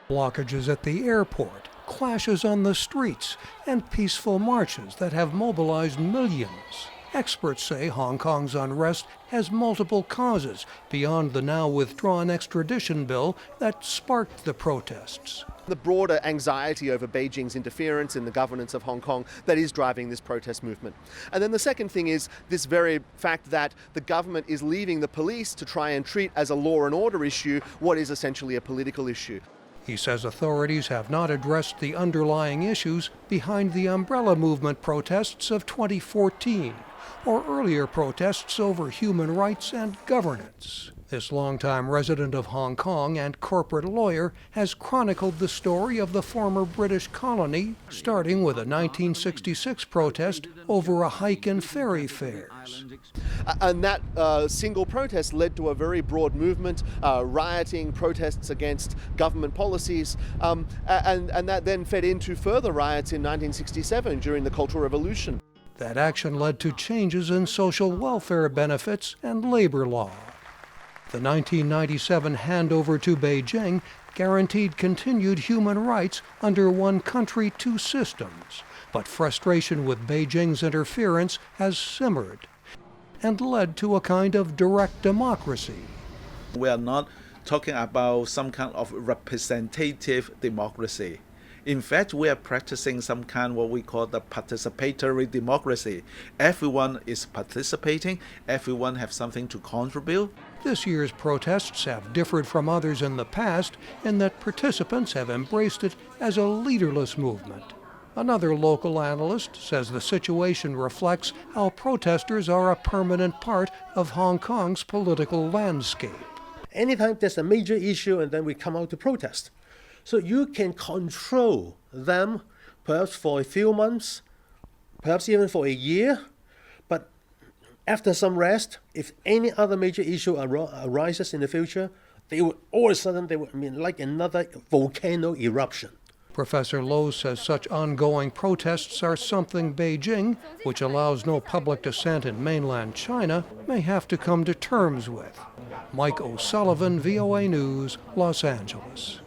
Blockages at the airport, clashes on the streets, and peaceful marches that have mobilized millions. Experts say Hong Kong's unrest has multiple causes beyond the now withdrawn extradition bill that sparked the protests. The broader anxiety over Beijing's interference in the governance of Hong Kong that is driving this protest movement. And then the second thing is this very fact that the government is leaving the police to try and treat as a law and order issue what is essentially a political issue. He says authorities have not addressed the underlying issues behind the umbrella movement protests of 2014 or earlier protests over human rights and governance. This longtime resident of Hong Kong and corporate lawyer has chronicled the story of the former British colony, starting with a 1966 protest over a hike in ferry fares. And that single protest led to a very broad movement, rioting, protests against government policies, and that then fed into further riots in 1967 during the Cultural Revolution. That action led to changes in social welfare benefits and labor law. The 1997 handover to Beijing guaranteed continued human rights under one country, two systems. But frustration with Beijing's interference has simmered and led to a kind of direct democracy. We are not talking about some kind of representative democracy. In fact, we are practicing some kind of what we call the participatory democracy. Everyone is participating, everyone has something to contribute. This year's protests have differed from others in the past in that participants have embraced it as a leaderless movement. Another local analyst says the situation reflects how protesters are a permanent part of Hong Kong's political landscape. Anytime there's a major issue and then we come out to protest. So you can control them perhaps for a few months, perhaps even for a year, but after some rest, if any other major issue arises in the future, they will all of a sudden, like another volcano eruption. Professor Lowe says such ongoing protests are something Beijing, which allows no public dissent in mainland China, may have to come to terms with. Mike O'Sullivan, VOA News, Los Angeles.